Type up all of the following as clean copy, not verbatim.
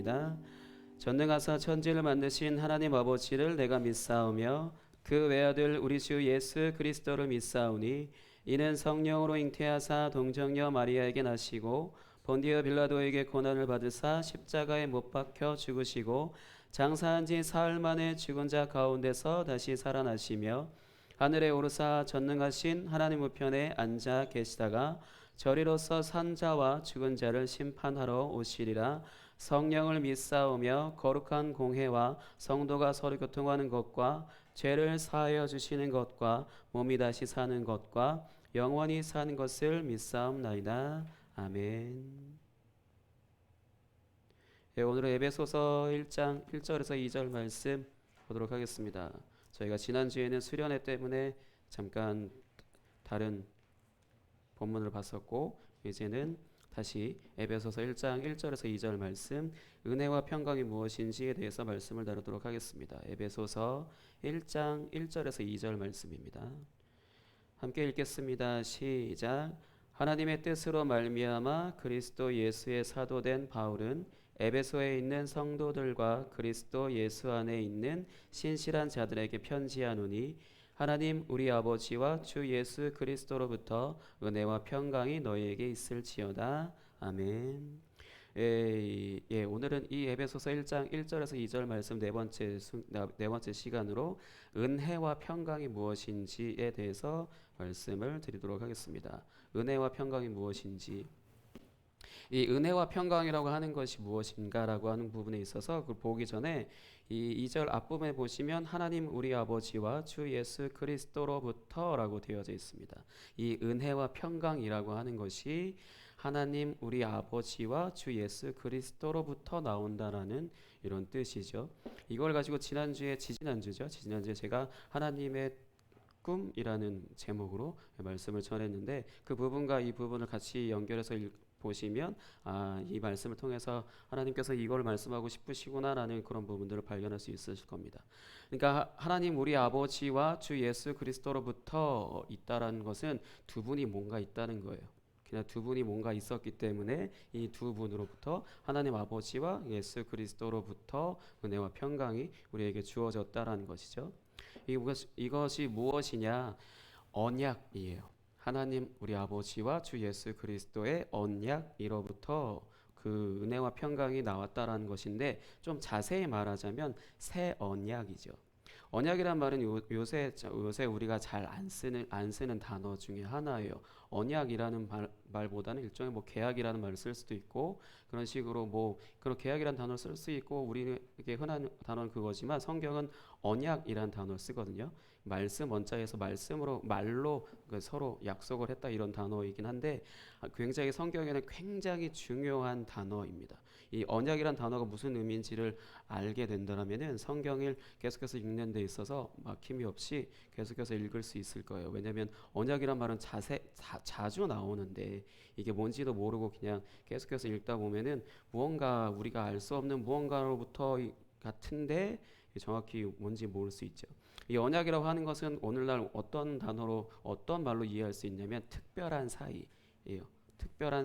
나이다. 전능하사 천지를 만드신 하나님 아버지를 내가 믿사오며 그 외아들 우리 주 예수 그리스도를 믿사오니 이는 성령으로 잉태하사 동정녀 마리아에게 나시고 본디오 빌라도에게 고난을 받으사 십자가에 못 박혀 죽으시고 장사한 지 사흘 만에 죽은 자 가운데서 다시 살아나시며 하늘에 오르사 전능하신 하나님 우편에 앉아 계시다가 저리로서 산 자와 죽은 자를 심판하러 오시리라. 성령을 믿사오며 거룩한 공회와 성도가 서로 교통하는 것과 죄를 사하여 주시는 것과 몸이 다시 사는 것과 영원히 사는 것을 믿사옵나이다. 아멘. 오늘은 에베소서 1장 1절에서 2절 말씀 보도록 하겠습니다. 저희가 지난주에는 수련회 때문에 잠깐 다른 본문을 봤었고 이제는 다시 에베소서 1장 1절에서 2절 말씀 은혜와 평강이 무엇인지에 대해서 말씀을 다루도록 하겠습니다. 에베소서 1장 1절에서 2절 말씀입니다. 함께 읽겠습니다. 시작. 하나님의 뜻으로 말미암아 그리스도 예수의 사도된 바울은 에베소에 있는 성도들과 그리스도 예수 안에 있는 신실한 자들에게 편지하노니 하나님 우리 아버지와 주 예수 그리스도로부터 은혜와 평강이 너희에게 있을지어다. 아멘. 오늘은 이 에베소서 1장 1절에서 2절 말씀 네 번째 시간으로 은혜와 평강이 무엇인지에 대해서 말씀을 드리도록 하겠습니다. 은혜와 평강이 무엇인지, 이 은혜와 평강이라고 하는 것이 무엇인가라고 하는 부분에 있어서 그걸 보기 전에 이 2절 앞부분에 보시면 하나님 우리 아버지와 주 예수 그리스도로부터라고 되어져 있습니다. 이 은혜와 평강이라고 하는 것이 하나님 우리 아버지와 주 예수 그리스도로부터 나온다라는 이런 뜻이죠. 이걸 가지고 지지난주에 제가 하나님의 꿈이라는 제목으로 말씀을 전했는데 그 부분과 이 부분을 같이 연결해서 보시면 이 말씀을 통해서 하나님께서 이걸 말씀하고 싶으시구나라는 그런 부분들을 발견할 수 있으실 겁니다. 그러니까 하나님 우리 아버지와 주 예수 그리스도로부터 있다라는 것은 두 분이 뭔가 있다는 거예요. 그냥 두 분이 뭔가 있었기 때문에 이 두 분으로부터 하나님 아버지와 예수 그리스도로부터 은혜와 평강이 우리에게 주어졌다라는 것이죠. 이것이 무엇이냐? 언약이에요. 하나님 우리 아버지와 주 예수 그리스도의 언약이로부터 그 은혜와 평강이 나왔다라는 것인데 좀 자세히 말하자면 새 언약이죠. 언약이란 말은 요새 우리가 잘 안 쓰는 단어 중에 하나예요. 언약이라는 말보다는 일종의 계약이라는 말을 쓸 수도 있고 그런 식으로 그런 계약이라는 단어를 쓸 수 있고 우리에게 흔한 단어는 그거지만 성경은 언약이라는 단어를 쓰거든요. 말씀 원자에서 말로 서로 약속을 했다 이런 단어이긴 한데 굉장히 성경에는 굉장히 중요한 단어입니다. 이 언약이란 단어가 무슨 의미인지를 알게 된다면은 성경을 계속해서 읽는 데 있어서 막힘이 없이 계속해서 읽을 수 있을 거예요. 왜냐하면 언약이란 말은 자주 나오는데 이게 뭔지도 모르고 그냥 계속해서 읽다 보면은 무언가 우리가 알 수 없는 무언가로부터 같은데 정확히 뭔지 모를 수 있죠. 이 언약이라고 하는 것은 오늘날 어떤 단어로 어떤 말로 이해할 수 있냐면 특별한 사이예요. 특별한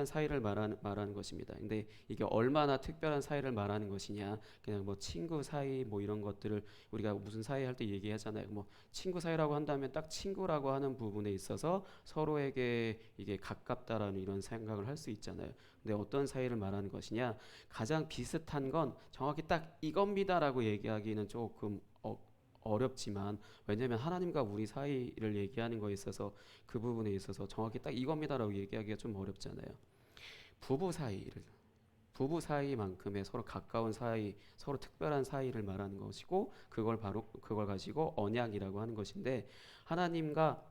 사이를 말하는 것입니다. 근데 이게 얼마나 특별한 사이를 말하는 것이냐? 그냥 친구 사이 이런 것들을 우리가 무슨 사이 할 때 얘기하잖아요. 친구 사이라고 한다면 딱 친구라고 하는 부분에 있어서 서로에게 이게 가깝다라는 이런 생각을 할 수 있잖아요. 근데 어떤 사이를 말하는 것이냐? 가장 비슷한 건 정확히 딱 이겁니다라고 얘기하기는 조금 어렵지만 왜냐하면 하나님과 우리 사이를 얘기하는 거에 있어서 그 부분에 있어서 정확히 딱 이겁니다라고 얘기하기가 좀 어렵잖아요. 부부 사이만큼의 서로 가까운 사이, 서로 특별한 사이를 말하는 것이고 그걸 가지고 언약이라고 하는 것인데 하나님과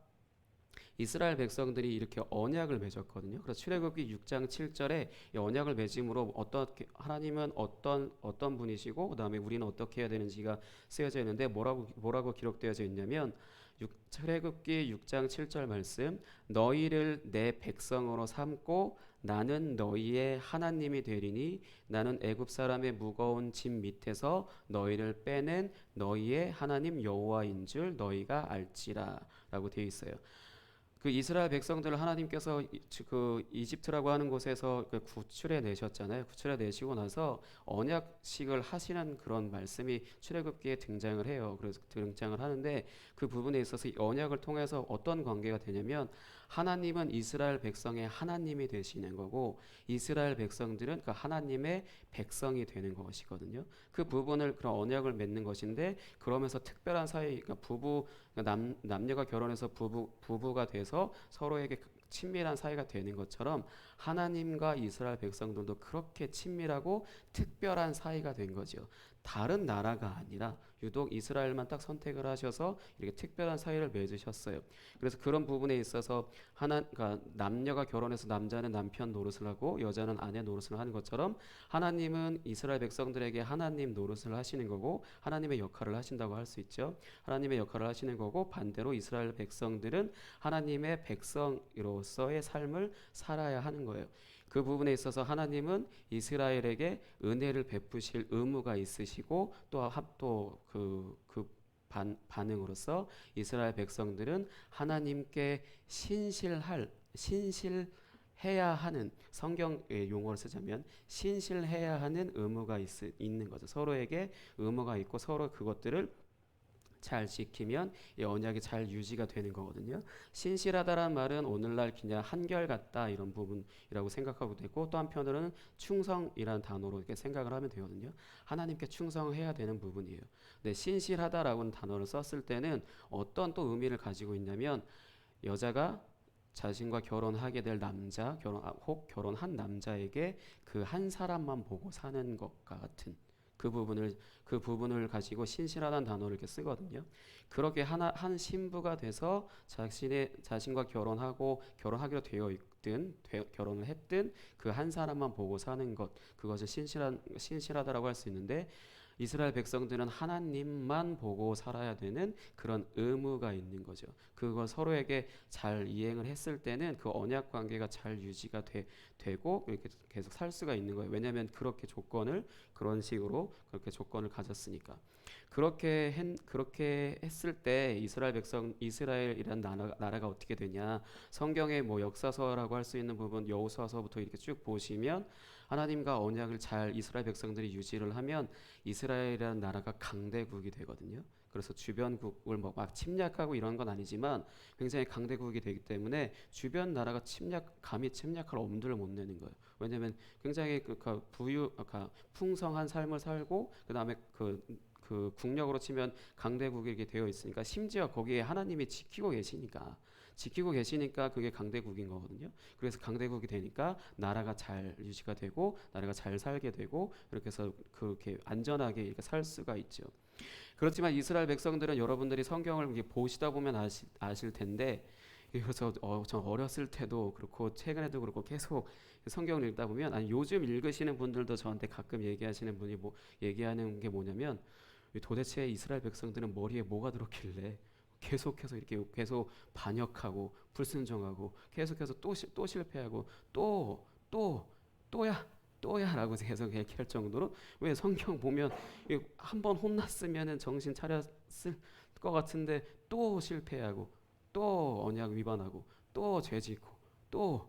이스라엘 백성들이 이렇게 언약을 맺었거든요. 그래서 출애굽기 6장 7절에 이 언약을 맺음으로 하나님은 어떤 분이시고 그다음에 우리는 어떻게 해야 되는지가 쓰여져 있는데 뭐라고 기록되어져 있냐면 출애굽기 6장 7절 말씀 너희를 내 백성으로 삼고 나는 너희의 하나님이 되리니 나는 애굽 사람의 무거운 짐 밑에서 너희를 빼낸 너희의 하나님 여호와인 줄 너희가 알지라 라고 되어 있어요. 그 이스라엘 백성들을 하나님께서 그 이집트라고 하는 곳에서 그 구출해 내셨잖아요. 구출해 내시고 나서 언약식을 하시는 그런 말씀이 출애굽기에 등장을 해요. 그래서 등장을 하는데 그 부분에 있어서 이 언약을 통해서 어떤 관계가 되냐면 하나님은 이스라엘 백성의 하나님이 되시는 거고 이스라엘 백성들은 그 하나님의 백성이 되는 것이거든요. 그 부분을 그런 언약을 맺는 것인데 그러면서 특별한 사이, 그러니까 남녀가 결혼해서 부부가 돼서 서로에게 친밀한 사이가 되는 것처럼 하나님과 이스라엘 백성들도 그렇게 친밀하고 특별한 사이가 된 거죠. 다른 나라가 아니라 유독 이스라엘만 딱 선택을 하셔서 이렇게 특별한 사이를 맺으셨어요. 그래서 그런 부분에 있어서 그러니까 남녀가 결혼해서 남자는 남편 노릇을 하고 여자는 아내 노릇을 하는 것처럼 하나님은 이스라엘 백성들에게 하나님 노릇을 하시는 거고 하나님의 역할을 하신다고 할 수 있죠. 하나님의 역할을 하시는 거고 반대로 이스라엘 백성들은 하나님의 백성으로서의 삶을 살아야 하는 거예요. 그 부분에 있어서 하나님은 이스라엘에게 은혜를 베푸실 의무가 있으시고 또그 반응으로서 이스라엘 백성들은 하나님께 신실해야 하는 성경의 용어를 쓰자면 신실해야 하는 의무가 있는 거죠. 서로에게 의무가 있고 서로 그것들을 잘 지키면 이 언약이 잘 유지가 되는 거거든요. 신실하다라는 말은 오늘날 그냥 한결같다 이런 부분이라고 생각하고 되고 또 한편으로는 충성이라는 단어로 이렇게 생각을 하면 되거든요. 하나님께 충성해야 되는 부분이에요. 근데 신실하다라는 단어를 썼을 때는 어떤 또 의미를 가지고 있냐면 여자가 자신과 결혼하게 될 남자, 혹 결혼한 남자에게 그 한 사람만 보고 사는 것과 같은 그 부분을 가지고 신실하다는 단어를 이렇게 쓰거든요. 그렇게 한 신부가 돼서 자신과 결혼하기로 되어 있든 결혼을 했든 그 한 사람만 보고 사는 것 그것을 신실하다라고 할 수 있는데 이스라엘 백성들은 하나님만 보고 살아야 되는 그런 의무가 있는 거죠. 그걸 서로에게 잘 이행을 했을 때는 그 언약 관계가 잘 유지가 되고 이렇게 계속 살 수가 있는 거예요. 왜냐하면 그런 식으로 그렇게 조건을 가졌으니까. 그렇게 했을 때 이스라엘이라는 나라가 어떻게 되냐? 성경의 뭐 역사서라고 할 수 있는 부분 여호수아서부터 이렇게 쭉 보시면 하나님과 언약을 잘 이스라엘 백성들이 유지를 하면 이스라엘이라는 나라가 강대국이 되거든요. 그래서 주변국을 막 침략하고 이런 건 아니지만 굉장히 강대국이 되기 때문에 주변 나라가 감히 침략할 엄두를 못 내는 거예요. 왜냐하면 굉장히 풍성한 삶을 살고 그 다음에 그 국력으로 치면 강대국이 되어 있으니까 심지어 거기에 하나님이 지키고 계시니까 그게 강대국인 거거든요. 그래서 강대국이 되니까 나라가 잘 유지가 되고 나라가 잘 살게 되고 이렇게 해서 그렇게 안전하게 이렇게 살 수가 있죠. 그렇지만 이스라엘 백성들은 여러분들이 성경을 보시다 보면 아실 텐데 그래서 전 어렸을 때도 그렇고 최근에도 그렇고 계속 성경을 읽다 보면 아니 요즘 읽으시는 분들도 저한테 가끔 얘기하는 게 뭐냐면 도대체 이스라엘 백성들은 머리에 뭐가 들었길래 계속해서 이렇게 계속 반역하고 불순종하고 계속해서 또 실패하고 또야라고 계속 얘기할 정도로 왜 성경 보면 한 번 혼났으면은 정신 차렸을 것 같은데 또 실패하고 또 언약 위반하고 또 죄짓고 또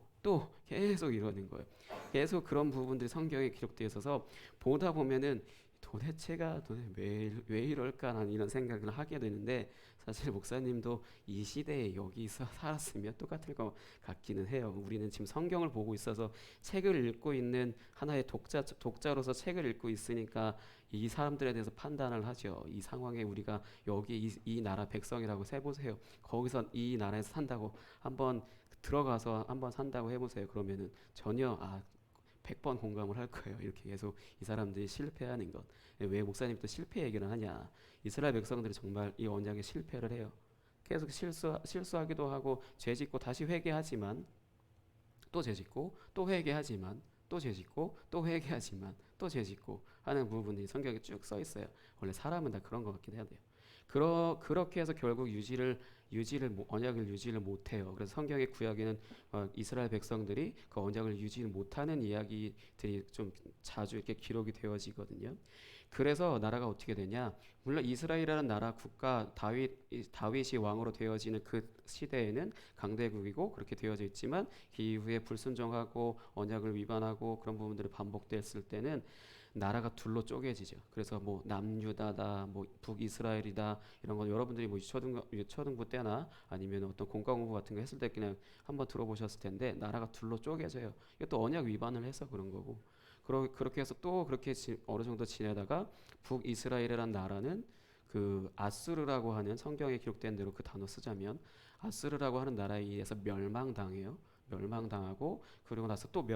계속 이러는 거예요. 계속 그런 부분들이 성경에 기록되어 있어서 보다 보면은 도대체 왜 이럴까 난 이런 생각을 하게 되는데 사실 목사님도 이 시대에 여기서 살았으면 똑같을 것 같기는 해요. 우리는 지금 성경을 보고 있어서 책을 읽고 있는 하나의 독자로서 책을 읽고 있으니까 이 사람들에 대해서 판단을 하죠. 이 상황에 우리가 여기 이 나라 백성이라고 세보세요. 거기서 이 나라에서 산다고 한번 들어가서 한번 산다고 해보세요. 그러면은 전혀 100번 공감을 할 거예요. 이렇게 계속 이 사람들이 실패하는 것. 왜 목사님 또 실패 얘기를 하냐? 이스라엘 백성들이 정말 이 언약에 실패를 해요. 계속 실수하기도 하고 죄짓고 다시 회개하지만 또 죄짓고 또 회개하지만 또 죄짓고 또 회개하지만 또 죄짓고 하는 부분이 성경에 쭉 써 있어요. 원래 사람은 다 그런 것 같긴 해야 돼요. 그렇게 해서 결국 언약을 유지를 못해요. 그래서 성경의 구약에는 이스라엘 백성들이 그 언약을 유지를 못하는 이야기들이 좀 자주 이렇게 기록이 되어지거든요. 그래서 나라가 어떻게 되냐? 물론 이스라엘이라는 나라 국가 다윗이 왕으로 되어지는 그 시대에는 강대국이고 그렇게 되어져 있지만 그 이후에 불순종하고 언약을 위반하고 그런 부분들이 반복됐을 때는 나라가 둘로 쪼개지죠. 그래서 뭐 남유다다, 뭐 북이스라엘이다 이런 거 여러분들이 뭐 초등부 때나 아니면 어떤 공과 공부 같은 거 했을 때 그냥 한번 들어보셨을 텐데 나라가 둘로 쪼개져요. 이것도 언약 위반을 해서 그런 거고. 그렇게 해서 또 그렇게 어느 정도 지내다가 북이스라엘이라는 나라는 그 아수르라고 하는 성경에 기록된 대로 그 단어 쓰자면 아수르라고 하는 나라에 의해서 멸망당해요. 멸망당하고 그리고 나서 또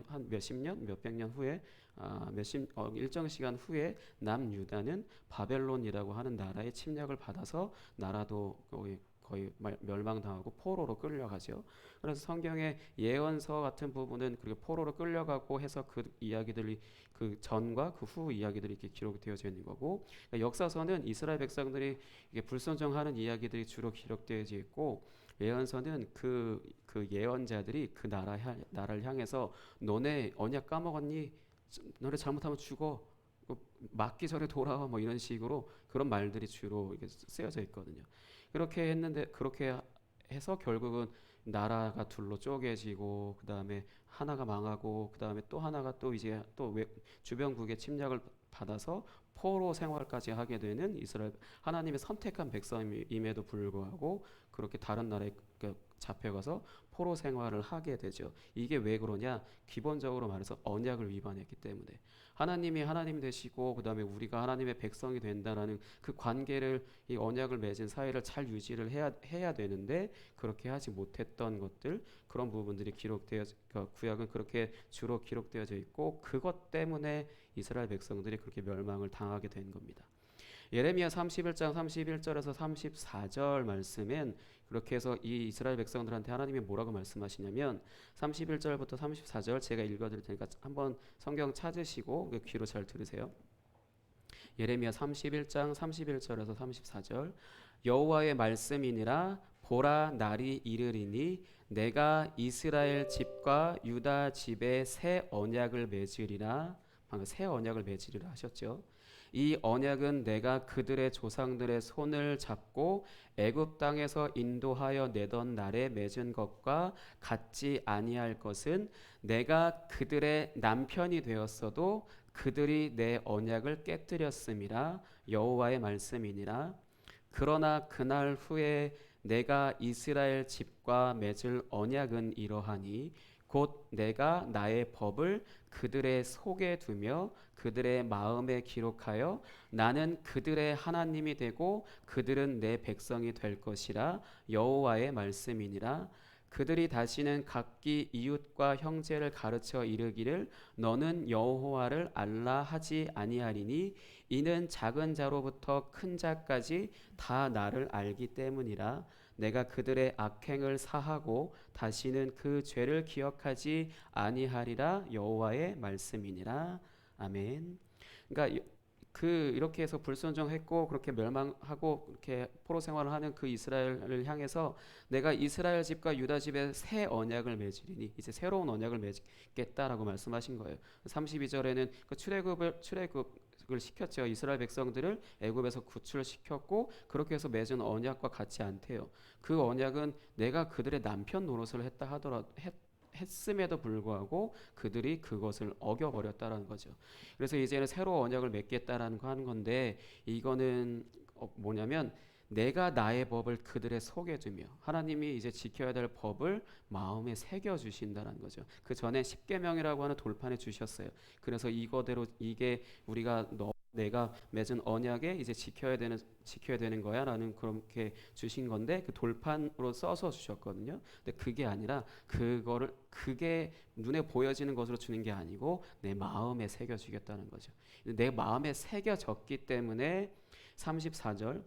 한 몇십 년, 몇백 년 후에 일정 시간 후에 남유다는 바벨론이라고 하는 나라의 침략을 받아서 나라도 거의 멸망당하고 포로로 끌려가죠. 그래서 성경의 예언서 같은 부분은 그렇게 포로로 끌려가고 해서 그 이야기들이 그 전과 그 후 이야기들이 이렇게 기록되어져 있는 거고, 그러니까 역사서는 이스라엘 백성들이 이게 불순종하는 이야기들이 주로 기록되어져 있고, 예언서는 그 예언자들이 그 나라를 향해서 너네 언약 까먹었니? 너네 잘못하면 죽어. 맞기 전에 돌아와 뭐 이런 식으로 그런 말들이 주로 이렇게 쓰여져 있거든요. 그렇게 해서 결국은 나라가 둘로 쪼개지고 그 다음에 하나가 망하고 그 다음에 또 하나가 또 이제 또 주변국의 침략을 받아서 포로 생활까지 하게 되는 이스라엘 하나님의 선택한 백성임에도 불구하고 그렇게 다른 나라에 잡혀가서 포로 생활을 하게 되죠. 이게 왜 그러냐? 기본적으로 말해서 언약을 위반했기 때문에 하나님이 하나님 되시고 그 다음에 우리가 하나님의 백성이 된다라는 그 관계를 이 언약을 맺은 사이를 잘 유지를 해야 되는데 그렇게 하지 못했던 것들 그런 부분들이 구약은 그렇게 주로 기록되어져 있고 그것 때문에 이스라엘 백성들이 그렇게 멸망을 당하게 된 겁니다. 예레미야 31장 31절에서 34절 말씀엔 그렇게 해서 이 이스라엘 백성들한테 하나님이 뭐라고 말씀하시냐면 31절부터 34절 제가 읽어드릴 테니까 한번 성경 찾으시고 귀로 잘 들으세요. 예레미야 31장 31절에서 34절 여호와의 말씀이니라 보라 날이 이르리니 내가 이스라엘 집과 유다 집에 새 언약을 맺으리라. 방금 새 언약을 맺으리라 하셨죠. 이 언약은 내가 그들의 조상들의 손을 잡고 애굽 땅에서 인도하여 내던 날에 맺은 것과 같지 아니할 것은 내가 그들의 남편이 되었어도 그들이 내 언약을 깨뜨렸음이라 여호와의 말씀이니라. 그러나 그날 후에 내가 이스라엘 집과 맺을 언약은 이러하니 곧 내가 나의 법을 그들의 속에 두며 그들의 마음에 기록하여 나는 그들의 하나님이 되고 그들은 내 백성이 될 것이라 여호와의 말씀이니라. 그들이 다시는 각기 이웃과 형제를 가르쳐 이르기를 너는 여호와를 알라 하지 아니하리니 이는 작은 자로부터 큰 자까지 다 나를 알기 때문이라. 내가 그들의 악행을 사하고 다시는 그 죄를 기억하지 아니하리라 여호와의 말씀이니라. 아멘. 그러니까 이렇게 해서 불순종했고 그렇게 멸망하고 그렇게 포로 생활을 하는 그 이스라엘을 향해서 내가 이스라엘 집과 유다 집에 새 언약을 맺으리니 이제 새로운 언약을 맺겠다라고 말씀하신 거예요. 32절에는 그 출애굽을 시켰죠. 이스라엘 백성들을 애굽에서 구출시켰고 그렇게 해서 맺은 언약과 같지 않대요. 그 언약은 내가 그들의 남편 노릇을 했음에도 불구하고 그들이 그것을 어겨버렸다라는 거죠. 그래서 이제는 새로 언약을 맺겠다라는 거 하는 건데 이거는 뭐냐면 내가 나의 법을 그들의 속에 두며 하나님이 이제 지켜야 될 법을 마음에 새겨 주신다는 거죠. 그 전에 십계명이라고 하는 돌판에 주셨어요. 그래서 이거대로 이게 내가 맺은 언약에 이제 지켜야 되는 거야라는 그렇게 주신 건데 그 돌판으로 써서 주셨거든요. 근데 그게 아니라 그게 눈에 보여지는 것으로 주는 게 아니고 내 마음에 새겨 주겠다는 거죠. 내 마음에 새겨졌기 때문에 34절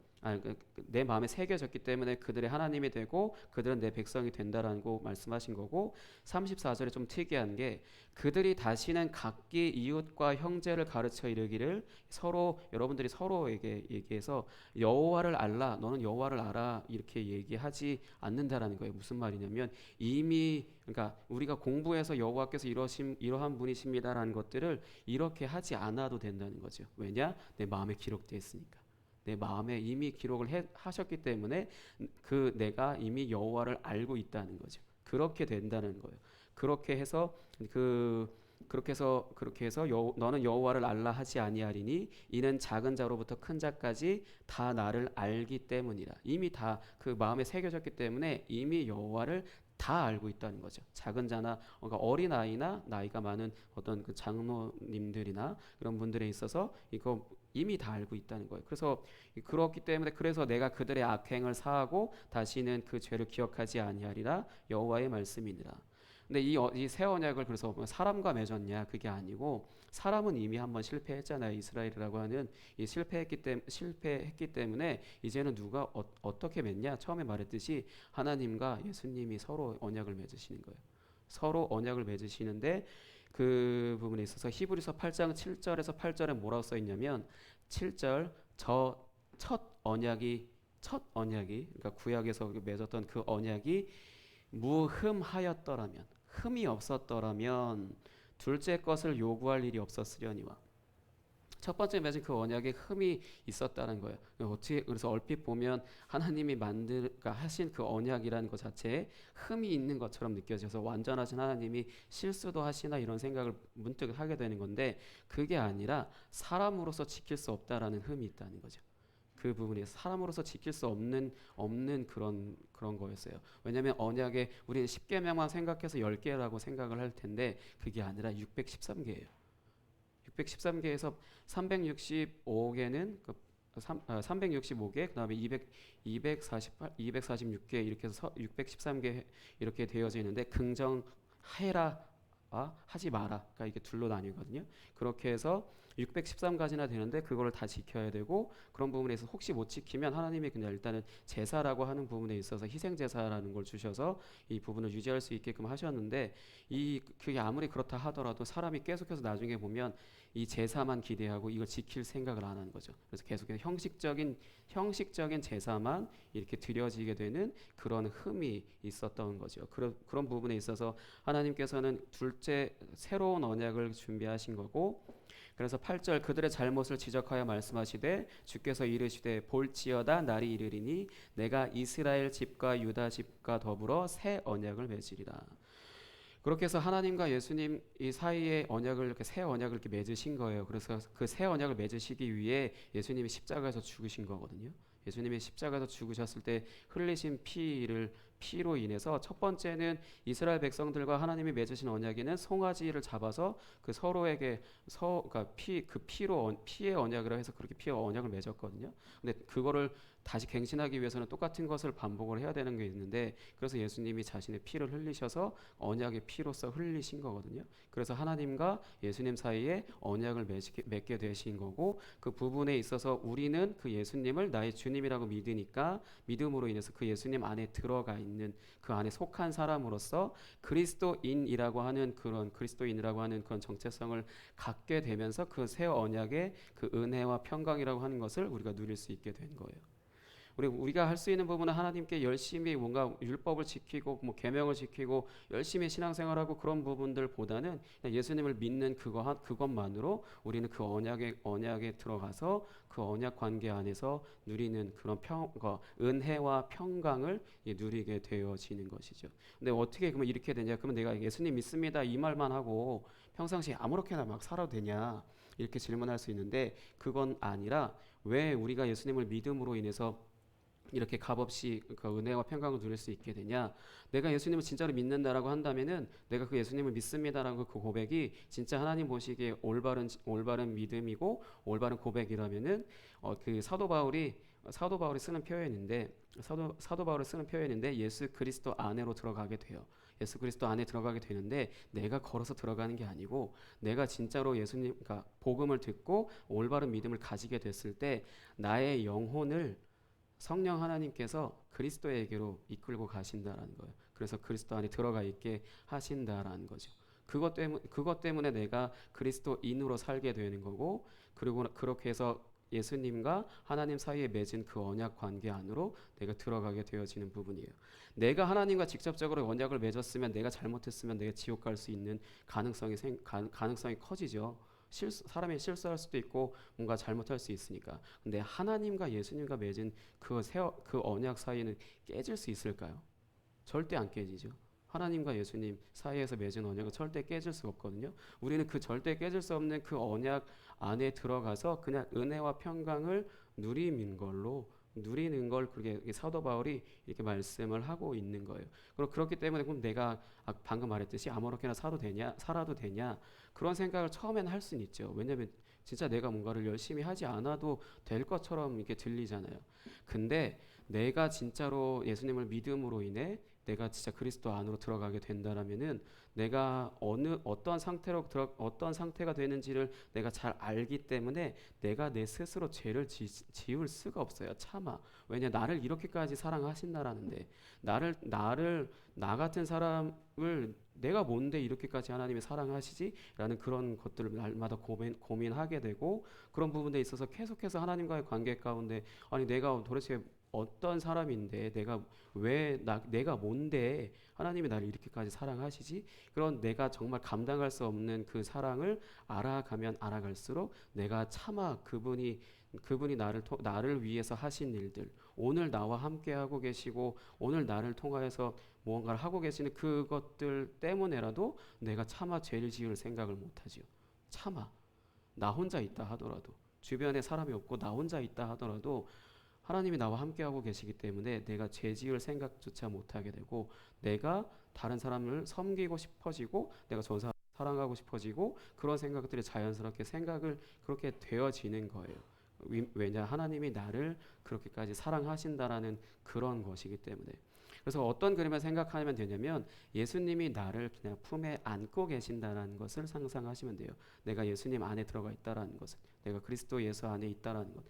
내 마음에 새겨졌기 때문에 그들의 하나님이 되고 그들은 내 백성이 된다라고 말씀하신 거고 34절에 좀 특이한 게 그들이 다시는 각기 이웃과 형제를 가르쳐 이르기를 서로 여러분들이 서로에게 얘기해서 여호와를 알라 너는 여호와를 알아 이렇게 얘기하지 않는다라는 거예요. 무슨 말이냐면 이미 그러니까 우리가 공부해서 여호와께서 이러한 분이십니다라는 것들을 이렇게 하지 않아도 된다는 거죠. 왜냐? 내 마음에 기록되어 있으니까. 내 마음에 이미 기록을 하셨기 때문에 그 내가 이미 여호와를 알고 있다는 거죠. 그렇게 된다는 거예요. 그렇게 해서 그렇게 해서 너는 여호와를 알라 하지 아니하리니 이는 작은 자로부터 큰 자까지 다 나를 알기 때문이라. 이미 다 그 마음에 새겨졌기 때문에 이미 여호와를 다 알고 있다는 거죠. 작은 자나 그러니까 어린 아이나 나이가 많은 어떤 그 장로님들이나 이런 분들에 있어서 이거 이미 다 알고 있다는 거예요. 그래서 그렇기 때문에 그래서 내가 그들의 악행을 사하고 다시는 그 죄를 기억하지 아니하리라 여호와의 말씀이니라. 근데 이 새 언약을 그래서 사람과 맺었냐 그게 아니고 사람은 이미 한번 실패했잖아요. 이스라엘이라고 하는 이 실패했기 때문에 이제는 누가 어떻게 맺냐 처음에 말했듯이 하나님과 예수님이 서로 언약을 맺으시는 거예요. 서로 언약을 맺으시는데 그 부분에 있어서 히브리서 8장 7절에서 8절에 뭐라고 써 있냐면 7절 저 첫 언약이 그러니까 구약에서 맺었던 그 언약이 무흠하였더라면 흠이 없었더라면 둘째 것을 요구할 일이 없었으려니와 첫 번째 맺은 그 언약에 흠이 있었다는 거예요. 어떻게 그래서 얼핏 보면 하나님이 그러니까 하신 그 언약이라는 것 자체에 흠이 있는 것처럼 느껴져서 완전하신 하나님이 실수도 하시나 이런 생각을 문득 하게 되는 건데 그게 아니라 사람으로서 지킬 수 없다라는 흠이 있다는 거죠. 그 부분이 사람으로서 지킬 수 없는 그런 거였어요. 왜냐하면 언약에 우리는 10계명만 생각해서 10개라고 생각을 할 텐데 그게 아니라 613개예요. 613개에서 365개는 365개 그다음에 246개 이렇게 해서 613개 이렇게 되어져 있는데 긍정해라 하지 마라. 그러니까 이게 둘로 나뉘거든요. 그렇게 해서 613가지나 되는데 그거를 다 지켜야 되고 그런 부분에서 혹시 못 지키면 하나님이 그냥 일단은 제사라고 하는 부분에 있어서 희생 제사라는 걸 주셔서 이 부분을 유지할 수 있게끔 하셨는데 그게 아무리 그렇다 하더라도 사람이 계속해서 나중에 보면 이 제사만 기대하고 이걸 지킬 생각을 안 하는 거죠. 그래서 계속해서 형식적인 제사만 이렇게 드려지게 되는 그런 흠이 있었던 거죠. 그런 부분에 있어서 하나님께서는 둘째 새로운 언약을 준비하신 거고 그래서 8절 그들의 잘못을 지적하여 말씀하시되 주께서 이르시되 볼지어다 날이 이르리니 내가 이스라엘 집과 유다 집과 더불어 새 언약을 맺으리라. 그렇게 해서 하나님과 예수님 이 사이에 언약을 이렇게 새 언약을 이렇게 맺으신 거예요. 그래서 그 새 언약을 맺으시기 위해 예수님이 십자가에서 죽으신 거거든요. 예수님이 십자가에서 죽으셨을 때 흘리신 피로 인해서 첫 번째는 이스라엘 백성들과 하나님이 맺으신 언약에는 송아지를 잡아서 그 서로에게 그러니까 피의 언약이라 해서 그렇게 피의 언약을 맺었거든요. 근데 그거를 다시 갱신하기 위해서는 똑같은 것을 반복을 해야 되는 게 있는데 그래서 예수님이 자신의 피를 흘리셔서 언약의 피로서 흘리신 거거든요. 그래서 하나님과 예수님 사이에 언약을 맺게 되신 거고 그 부분에 있어서 우리는 그 예수님을 나의 주님이라고 믿으니까 믿음으로 인해서 그 예수님 안에 들어가 있는 그 안에 속한 사람으로서 그리스도인이라고 하는 그런 정체성을 갖게 되면서 그 새 언약의 그 은혜와 평강이라고 하는 것을 우리가 누릴 수 있게 된 거예요. 우리가 할 수 있는 부분은 하나님께 열심히 뭔가 율법을 지키고 뭐 계명을 지키고 열심히 신앙생활하고 그런 부분들보다는 예수님을 믿는 그것만으로 우리는 그 언약에 들어가서 그 언약 관계 안에서 누리는 그런 은혜와 평강을 누리게 되어지는 것이죠. 근데 어떻게 그러면 이렇게 되냐? 그러면 내가 예수님 믿습니다 이 말만 하고 평상시에 아무렇게나 막 살아도 되냐? 이렇게 질문할 수 있는데 그건 아니라 왜 우리가 예수님을 믿음으로 인해서 이렇게 값없이 그 은혜와 평강을 누릴 수 있게 되냐? 내가 예수님을 진짜로 믿는다라고 한다면은 내가 그 예수님을 믿습니다라는 그 고백이 진짜 하나님 보시기에 올바른 믿음이고 올바른 고백이라면은 그 사도 바울이 쓰는 표현인데 사도 바울이 쓰는 표현인데 예수 그리스도 안으로 들어가게 돼요. 예수 그리스도 안에 들어가게 되는데 내가 걸어서 들어가는 게 아니고 내가 진짜로 예수님 그러니까 복음을 듣고 올바른 믿음을 가지게 됐을 때 나의 영혼을 성령 하나님께서 그리스도에게로 이끌고 가신다라는 거예요. 그래서 그리스도 안에 들어가 있게 하신다라는 거죠. 그것 때문에 내가 그리스도인으로 살게 되는 거고, 그리고 그렇게 해서 예수님과 하나님 사이에 맺은 그 언약 관계 안으로 내가 들어가게 되어지는 부분이에요. 내가 하나님과 직접적으로 언약을 맺었으면, 내가 잘못했으면 내가 지옥 갈 수 있는 가능성이 커지죠. 사람이 실수할 수도 있고 뭔가 잘못할 수 있으니까. 근데 하나님과 예수님과 맺은 그 언약 사이는 깨질 수 있을까요? 절대 안 깨지죠. 하나님과 예수님 사이에서 맺은 언약은 절대 깨질 수 없거든요. 우리는 그 절대 깨질 수 없는 그 언약 안에 들어가서 그냥 은혜와 평강을 누리는 걸, 그렇게 사도 바울이 이렇게 말씀을 하고 있는 거예요. 그렇기 때문에 그럼 내가 방금 말했듯이 아무렇게나 살아도 되냐 그런 생각을 처음에는 할 수는 있죠. 왜냐하면 진짜 내가 뭔가를 열심히 하지 않아도 될 것처럼 이렇게 들리잖아요. 근데 내가 진짜로 예수님을 믿음으로 인해 내가 진짜 그리스도 안으로 들어가게 된다라면은, 내가 어떤 상태가 되는지를 내가 잘 알기 때문에 내가 내 스스로 죄를 지을 수가 없어요. 차마. 왜냐, 나를 이렇게까지 사랑하신다라는데, 나 같은 사람을 내가 뭔데 이렇게까지 하나님이 사랑하시지라는 그런 것들을 날마다 고민하게 되고, 그런 부분에 있어서 계속해서 하나님과의 관계 가운데, 아니 내가 도대체 어떤 사람인데, 내가 뭔데 하나님이 나를 이렇게까지 사랑하시지? 그런 내가 정말 감당할 수 없는 그 사랑을 알아가면 알아갈수록 내가 차마 그분이 나를 위해서 하신 일들, 오늘 나와 함께 하고 계시고 오늘 나를 통하여서 무언가를 하고 계시는 그것들 때문에라도 내가 차마 죄를 지을 생각을 못하지요. 차마. 나 혼자 있다 하더라도, 주변에 사람이 없고 나 혼자 있다 하더라도 하나님이 나와 함께하고 계시기 때문에 내가 죄 지을 생각조차 못하게 되고, 내가 다른 사람을 섬기고 싶어지고 내가 저 사람 사랑하고 싶어지고, 그런 생각들이 자연스럽게 생각을 그렇게 되어지는 거예요. 왜냐, 하나님이 나를 그렇게까지 사랑하신다라는 그런 것이기 때문에. 그래서 어떤 그림을 생각하면 되냐면, 예수님이 나를 그냥 품에 안고 계신다라는 것을 상상하시면 돼요. 내가 예수님 안에 들어가 있다라는 것을, 내가 그리스도 예수 안에 있다라는 것,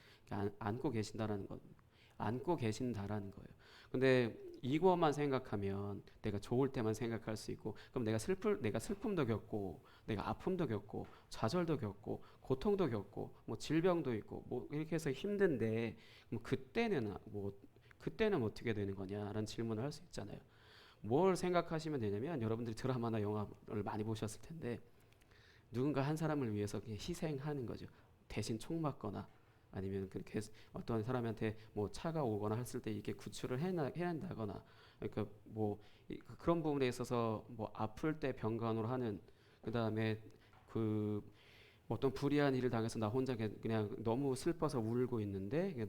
안고 계신다라는 것, 안고 계신다라는 거예요. 근데 이것만 생각하면 내가 좋을 때만 생각할 수 있고, 그럼 내가 슬픔도 겪고 내가 아픔도 겪고 좌절도 겪고 고통도 겪고 뭐 질병도 있고 뭐 이렇게 해서 힘든데, 그때는 어떻게 되는 거냐라는 질문을 할 수 있잖아요. 뭘 생각하시면 되냐면, 여러분들이 드라마나 영화를 많이 보셨을 텐데, 누군가 한 사람을 위해서 그냥 희생하는 거죠. 대신 총 맞거나 아니면 그렇게 어떤 사람한테 뭐 차가 오거나 했을 때 이렇게 구출을 해낸다거나, 그러니까 그런 부분에 있어서 뭐 아플 때 병간호를 하는, 그 다음에 그 어떤 불의한 일을 당해서 나 혼자 그냥 너무 슬퍼서 울고 있는데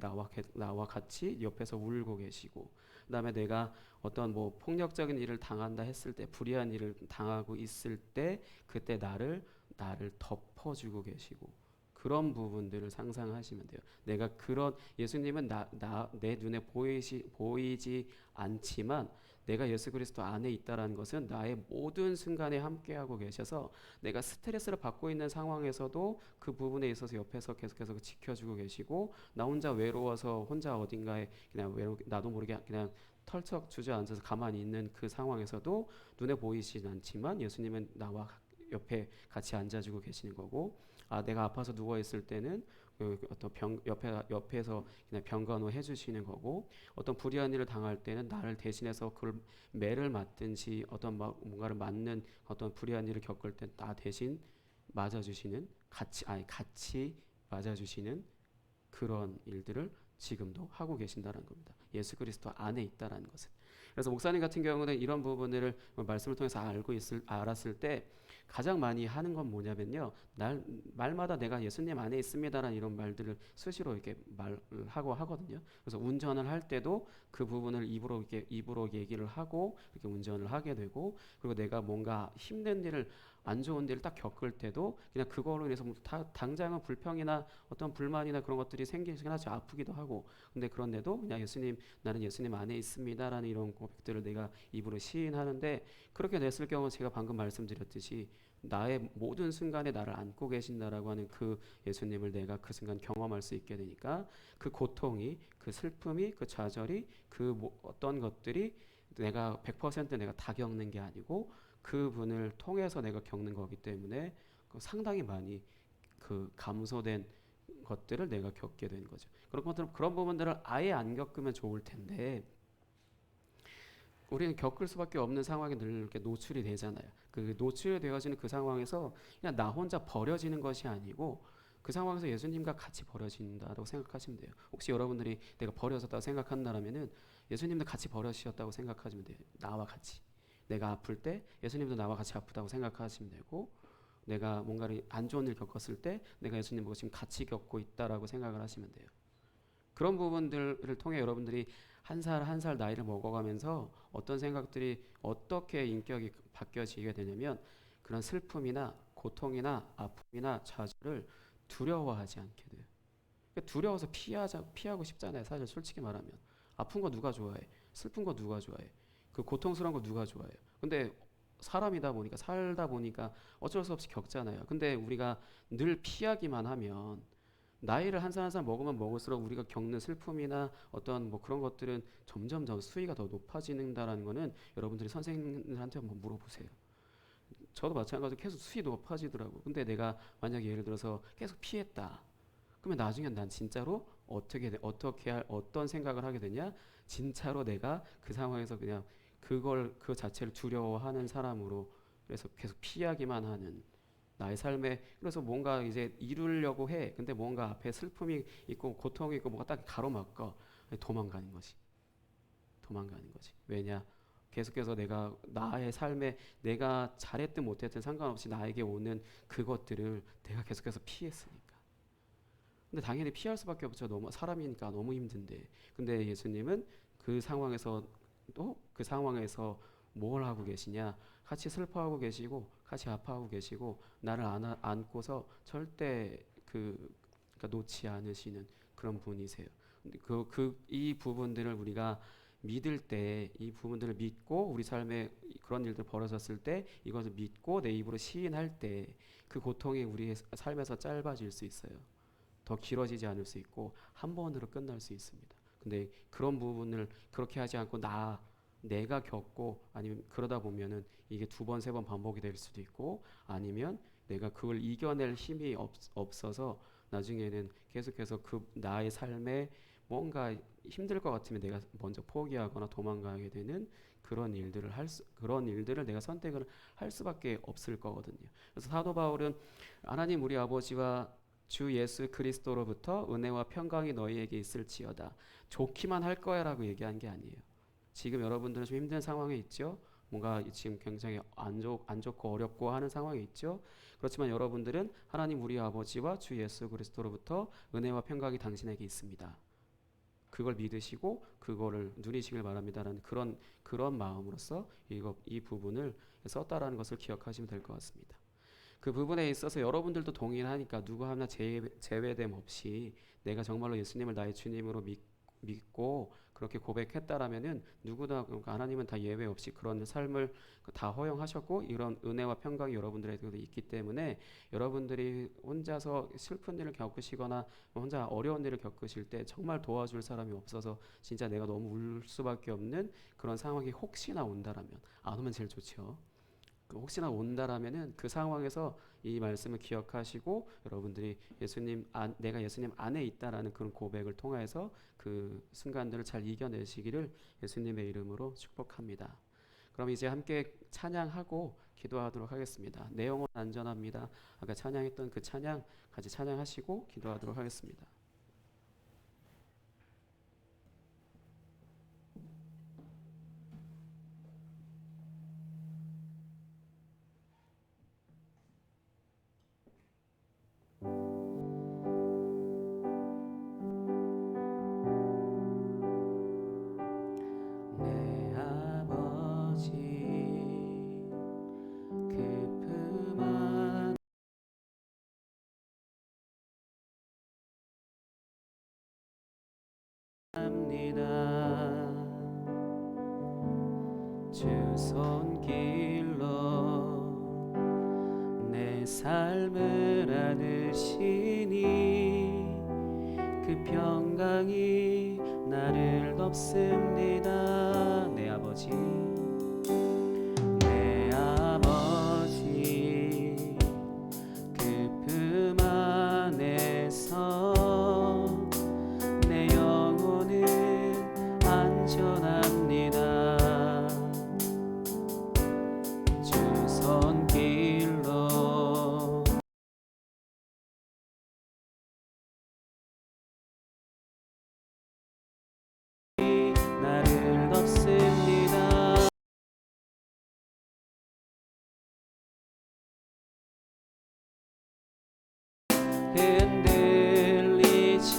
나와 같이 옆에서 울고 계시고, 그다음에 내가 어떤 뭐 폭력적인 일을 당한다 했을 때, 불의한 일을 당하고 있을 때 그때 나를 덮어주고 계시고, 그런 부분들을 상상하시면 돼요. 내가 그런 예수님은 내 눈에 보이지 않지만 내가 예수 그리스도 안에 있다라는 것은 나의 모든 순간에 함께하고 계셔서, 내가 스트레스를 받고 있는 상황에서도 그 부분에 있어서 옆에서 계속해서 지켜주고 계시고, 나 혼자 외로워서 혼자 어딘가에 그냥 나도 모르게 그냥 털썩 주저앉아서 가만히 있는 그 상황에서도 눈에 보이진 않지만 예수님은 나와 옆에 같이 앉아주고 계시는 거고, 내가 아파서 누워 있을 때는 어떤 옆에서 그냥 병간호 해주시는 거고, 어떤 불의한 일을 당할 때는 나를 대신해서 그걸 매를 맞든지 어떤 뭔가를 맞는 어떤 불의한 일을 겪을 때 나 대신 맞아주시는, 같이 맞아주시는 그런 일들을 지금도 하고 계신다는 겁니다. 예수 그리스도 안에 있다라는 것은. 그래서 목사님 같은 경우는 이런 부분들을 말씀을 통해서 알았을 때 가장 많이 하는 건 뭐냐면요, 말마다 내가 예수님 안에 있습니다라는 이런 말들을 수시로 이렇게 말하고 하거든요. 그래서 운전을 할 때도 그 부분을 입으로 얘기를 하고 이렇게 운전을 하게 되고, 그리고 내가 뭔가 힘든 일을, 안 좋은 일을 딱 겪을 때도 그냥 그걸로 인해서 당장은 불평이나 어떤 불만이나 그런 것들이 생기긴 하죠. 아프기도 하고. 근데 그런데도 그냥 나는 예수님 안에 있습니다라는 이런 고백들을 내가 입으로 시인하는데, 그렇게 됐을 경우 제가 방금 말씀드렸듯이 나의 모든 순간에 나를 안고 계신다라고 하는 그 예수님을 내가 그 순간 경험할 수 있게 되니까 그 고통이, 그 슬픔이, 그 좌절이, 그 어떤 것들이 내가 100% 내가 다 겪는 게 아니고 그분을 통해서 내가 겪는 거기 때문에 상당히 많이 그 감소된 것들을 내가 겪게 된 거죠. 그런 부분들을 아예 안 겪으면 좋을 텐데 우리는 겪을 수밖에 없는 상황에 늘 이렇게 노출이 되잖아요. 그 노출이 되어지는 그 상황에서 그냥 나 혼자 버려지는 것이 아니고 그 상황에서 예수님과 같이 버려진다고 생각하시면 돼요. 혹시 여러분들이 내가 버려졌다고 생각한다면은 예수님도 같이 버려지셨다고 생각하시면 돼요. 나와 같이. 내가 아플 때 예수님도 나와 같이 아프다고 생각하시면 되고 내가 뭔가를 안 좋은 일 겪었을 때 내가 예수님과 지금 같이 겪고 있다라고 생각을 하시면 돼요. 그런 부분들을 통해 여러분들이 한 살 한 살 나이를 먹어가면서 어떤 생각들이 어떻게 인격이 바뀌어지게 되냐면 그런 슬픔이나 고통이나 아픔이나 좌절을 두려워하지 않게 돼요. 그러니까 두려워서 피하고 싶잖아요. 사실 솔직히 말하면 아픈 거 누가 좋아해? 슬픈 거 누가 좋아해? 그 고통스러운 거 누가 좋아해요? 근데 사람이다 보니까 살다 보니까 어쩔 수 없이 겪잖아요. 근데 우리가 늘 피하기만 하면 나이를 한 살 한 살 먹으면 먹을수록 우리가 겪는 슬픔이나 어떤 뭐 그런 것들은 점점 더 수위가 더 높아지는다라는 거는 여러분들이 선생님한테 한번 물어보세요. 저도 마찬가지로 계속 수위 높아지더라고. 근데 내가 만약에 예를 들어서 계속 피했다. 그러면 나중에 난 진짜로 어떤 생각을 하게 되냐? 진짜로 내가 그 상황에서 그냥 그 자체를 두려워하는 사람으로 그래서 계속 피하기만 하는 나의 삶에 그래서 뭔가 이제 이루려고 해. 근데 뭔가 앞에 슬픔이 있고 고통이 있고 뭐가 딱 가로막고 도망가는 거지. 도망가는 거지. 왜냐? 계속해서 내가 나의 삶에 내가 잘했든 못했든 상관없이 나에게 오는 그것들을 내가 계속해서 피했으니까. 근데 당연히 피할 수밖에 없죠. 너무 사람이니까 너무 힘든데. 근데 예수님은 그 상황에서 또 그 상황에서 뭘 하고 계시냐? 같이 슬퍼하고 계시고 같이 아파하고 계시고 나를 안고서 절대 그러니까 놓지 않으시는 그런 분이세요. 이 부분들을 우리가 믿을 때, 이 부분들을 믿고 우리 삶에 그런 일들 벌어졌을 때 이것을 믿고 내 입으로 시인할 때 그 고통이 우리의 삶에서 짧아질 수 있어요. 더 길어지지 않을 수 있고 한 번으로 끝날 수 있습니다. 근데 그런 부분을 그렇게 하지 않고 내가 겪고 아니면 그러다 보면은 이게 두 번, 세 번 반복이 될 수도 있고 아니면 내가 그걸 이겨낼 힘이 없어서 나중에는 계속해서 그 나의 삶에 뭔가 힘들 것 같으면 내가 먼저 포기하거나 도망가게 되는 그런 일들을 내가 선택을 할 수밖에 없을 거거든요. 그래서 사도 바울은 하나님 우리 아버지와 주 예수 그리스도로부터 은혜와 평강이 너희에게 있을지어다. 좋기만 할 거야라고 얘기한 게 아니에요. 지금 여러분들은 좀 힘든 상황에 있죠. 뭔가 지금 굉장히 안 좋고 어렵고 하는 상황에 있죠. 그렇지만 여러분들은 하나님 우리 아버지와 주 예수 그리스도로부터 은혜와 평강이 당신에게 있습니다. 그걸 믿으시고 그거를 누리시길 바랍니다라는 그런 마음으로서 이 부분을 썼다라는 것을 기억하시면 될 것 같습니다. 그 부분에 있어서 여러분들도 동의하니까 누구 하나 제외됨 없이 내가 정말로 예수님을 나의 주님으로 믿고 그렇게 고백했다라면은 누구나 하나님은 다 예외 없이 그런 삶을 다 허용하셨고 이런 은혜와 평강이 여러분들에게도 있기 때문에 여러분들이 혼자서 슬픈 일을 겪으시거나 혼자 어려운 일을 겪으실 때 정말 도와줄 사람이 없어서 진짜 내가 너무 울 수밖에 없는 그런 상황이 혹시나 온다라면 안 오면 제일 좋죠. 혹시나 온다라면은 그 상황에서 이 말씀을 기억하시고 여러분들이 내가 예수님 안에 있다라는 그런 고백을 통해서 그 순간들을 잘 이겨내시기를 예수님의 이름으로 축복합니다. 그럼 이제 함께 찬양하고 기도하도록 하겠습니다. 내 영혼 안전합니다. 아까 찬양했던 그 찬양 같이 찬양하시고 기도하도록 하겠습니다. 내 아버지 그 품합니다. 주 손길로 내 삶을 안으시니 그 평강이 나를 덮습니다. 내 아버지, 내 아버지, 그 품 안에서 내 영혼은 안전합니다. 주 손길로 나를 덮습니다.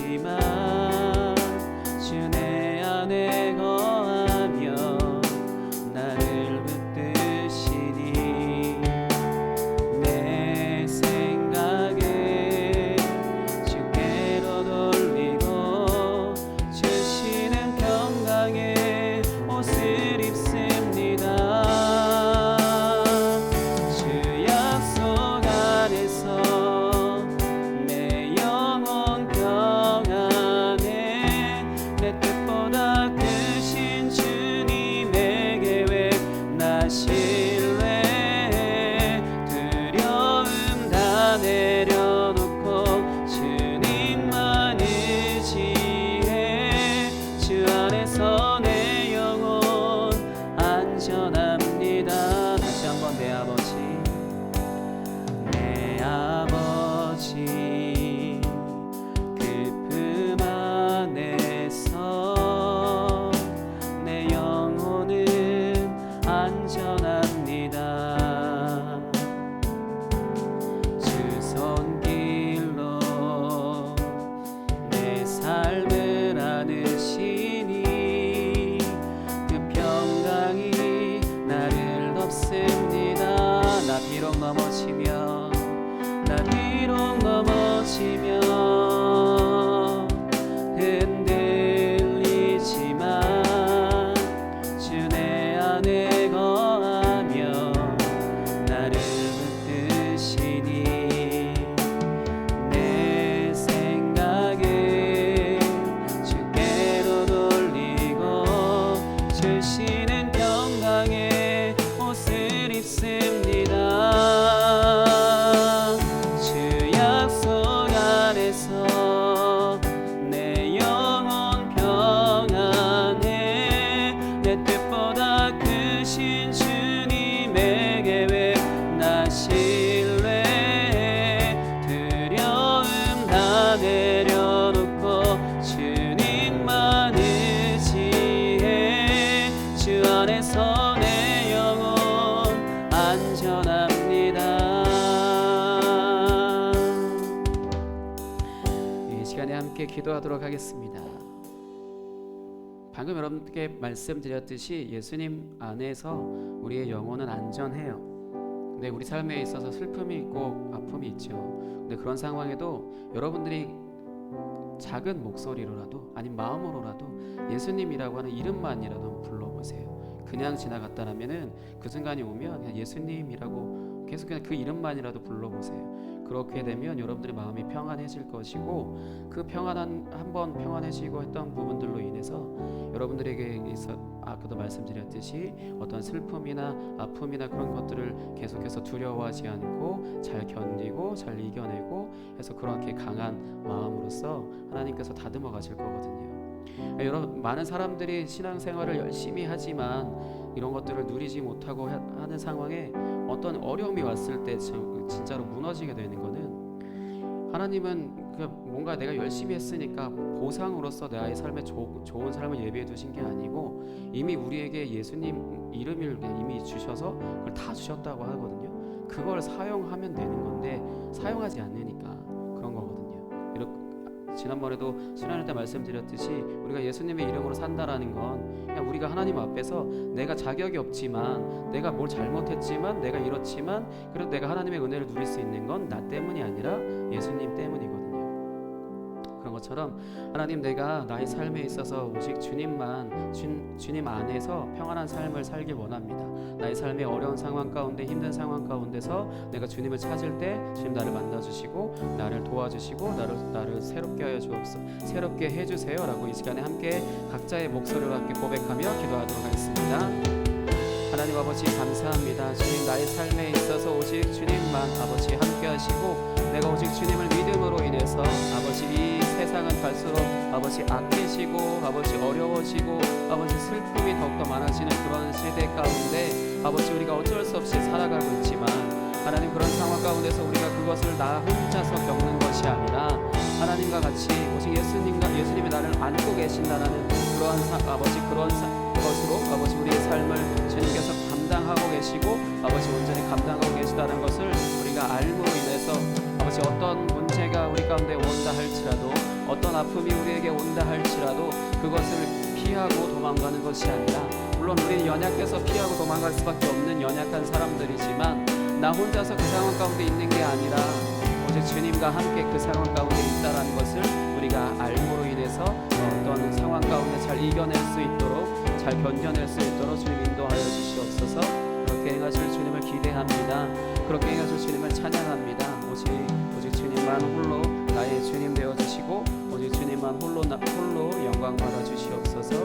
흔들리지만 주 내 안에 거하며 나를 붙드시니 내 생각을 주께로 돌리고 주시는 평강의 옷을 입습니다. 주 약속 안에서 내 영혼 평안에 내 뜻보다 크신 주님의 계획 나 신뢰해 두려움 다 내려놓고 주님만 의지해 주 안에서 내 영혼 안전합니다. 다시 한번 내 아버지, 내 아버지, 그 품 안에서 내 영혼은 안전합니다. 주 손길로 내 삶을 안으시니 그 평강이 나를 덮습니다. 나 비록 넘어지면 흔들리지만 주 내 안에 거하며 나를 붙드시니 내 생각을 주께로 돌리고 주시는 평강의 옷을 입습니다. 주 약속 안에서 내 영혼 평안해 내 뜻보다 크신 주님의 계획 나 신뢰해 두려움 다 내려놓고 주님만 의지해 주 안에서 내 영혼 안전합니다. 이 시간에 함께 기도하도록 하겠습니다. 방금 여러분께 말씀드렸듯이 예수님 안에서 우리의 영혼은 안전해요. 근데 우리 삶에 있어서 슬픔이 있고 아픔이 있죠. 근데 그런 상황에도 여러분들이 작은 목소리로라도 아니면 마음으로라도 예수님이라고 하는 이름만이라도 한번 불러보세요. 그냥 지나갔다라면은 그 순간이 오면 그냥 예수님이라고 계속 그냥 그 이름만이라도 불러보세요. 그렇게 되면 여러분들의 마음이 평안해질 것이고 그 한번 평안해지고 했던 부분들로 인해서 여러분들에게 있어 아까도 말씀드렸듯이 어떤 슬픔이나 아픔이나 그런 것들을 계속해서 두려워하지 않고 잘 견디고 잘 이겨내고 해서 그렇게 강한 마음으로서 하나님께서 다듬어 가실 거거든요. 여러분, 많은 사람들이 신앙생활을 열심히 하지만 이런 것들을 누리지 못하고 하는 상황에 어떤 어려움이 왔을 때 진짜로 무너지게 되는 거는 하나님은 뭔가 내가 열심히 했으니까 보상으로서 나의 삶에 좋은 삶을 예비해 두신 게 아니고 이미 우리에게 예수님 이름을 이미 주셔서 그걸 다 주셨다고 하거든요. 그걸 사용하면 되는 건데 사용하지 않으니까 그런 거거든요. 지난번에도 수련회 때 말씀드렸듯이 우리가 예수님의 이름으로 산다라는 건 그냥 우리가 하나님 앞에서 내가 자격이 없지만 내가 뭘 잘못했지만 내가 이렇지만 그래도 내가 하나님의 은혜를 누릴 수 있는 건 나 때문이 아니라 예수님 때문이거든요. 그런 기도했던 것처럼 하나님, 내가 나의 삶에 있어서 오직 주님만 주님 안에서 평안한 삶을 살길 원합니다. 나의 삶의 어려운 상황 가운데, 힘든 상황 가운데서 내가 주님을 찾을 때 주님 나를 만나주시고 나를 도와주시고 나를 새롭게 하여 새롭게 해주세요라고 이 시간에 함께 각자의 목소리로 함께 고백하며 기도하도록 하겠습니다. 하나님 아버지 감사합니다. 주님, 나의 삶에 있어서 오직 주님만 아버지 함께 하시고 내가 오직 주님을 믿음으로 인해서 아버지 이 세상은 갈수록 아버지 악해지고 아버지 어려워지고 아버지 슬픔이 더욱더 많아지는 그런 시대 가운데 아버지 우리가 어쩔 수 없이 살아가고 있지만 하나님, 그런 상황 가운데서 우리가 그것을 나 혼자서 겪는 것이 아니라 하나님과 같이 오직 예수님이 나를 안고 계신다는 그러한 그런 것으로 아버지 우리의 삶을 주님께서 감당하고 계시고 아버지 온전히 감당하고 계시다는 것을 우리가 알므로 인해서 아버지 어떤 문제가 우리 가운데 온다 할지라도 어떤 아픔이 우리에게 온다 할지라도 그것을 피하고 도망가는 것이 아니라, 물론 우리는 연약해서 피하고 도망갈 수밖에 없는 연약한 사람들이지만 나 혼자서 그 상황 가운데 있는 게 아니라 오직 주님과 함께 그 상황 가운데 있다라는 것을 우리가 알므로 인해서 어떤 상황 가운데 잘 이겨낼 수 있도록, 잘 견뎌낼 수 있도록 주님 인도하여 주시옵소서. 그렇게 행하실 주님을 기대합니다. 그렇게 행하실 주님을 찬양합니다. 오직 주님만 홀로 나의 주님 되어주시고 오직 주님만 홀로 영광 받아 주시옵소서.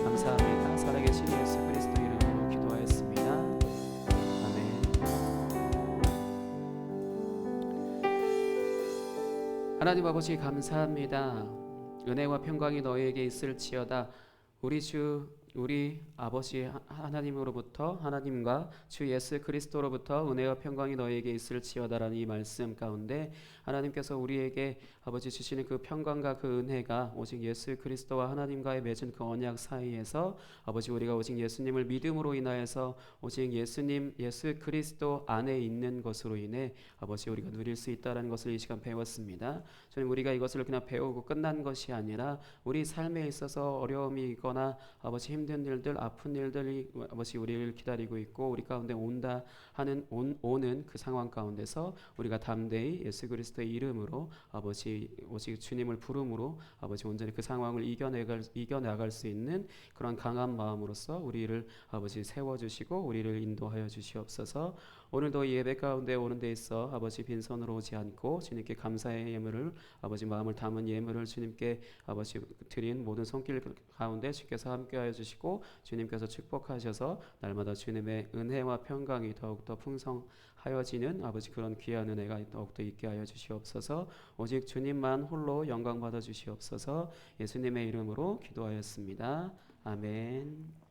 감사합니다. 살아계신 예수 그리스도 이름으로 기도하였습니다. 아멘. 하나님 아버지 감사합니다. 은혜와 평강이 너희에게 있을지어다. 우리 아버지 하나님으로부터, 하나님과 주 예수 그리스도로부터 은혜와 평강이 너희에게 있을지어다라는 이 말씀 가운데 하나님께서 우리에게 아버지 주시는 그 평강과 그 은혜가 오직 예수 그리스도와 하나님과의 맺은 그 언약 사이에서 아버지 우리가 오직 예수님을 믿음으로 인하여서 오직 예수 그리스도 안에 있는 것으로 인해 아버지 우리가 누릴 수 있다는 것을 이 시간 배웠습니다. 주님, 우리가 이것을 그냥 배우고 끝난 것이 아니라 우리 삶에 있어서 어려움이 있거나 아버지 힘든 일들, 아픈 일들이 아버지 우리를 기다리고 있고 우리 가운데 오는 그 상황 가운데서 우리가 담대히 예수 그리스도의 이름으로 아버지 오직 주님을 부름으로 아버지 온전히 그 상황을 이겨나갈 수 있는 그런 강한 마음으로서 우리를 아버지 세워주시고 우리를 인도하여 주시옵소서. 오늘도 이 예배 가운데 오는 데 있어 아버지 빈손으로 오지 않고 주님께 감사의 예물을 아버지 마음을 담은 예물을 주님께 아버지 드린 모든 손길 가운데 주께서 함께하여 주시고 주님께서 축복하셔서 날마다 주님의 은혜와 평강이 더욱더 풍성하여지는 아버지 그런 귀한 은혜가 더욱더 있게 하여 주시옵소서. 오직 주님만 홀로 영광 받아 주시옵소서. 예수님의 이름으로 기도하였습니다. 아멘.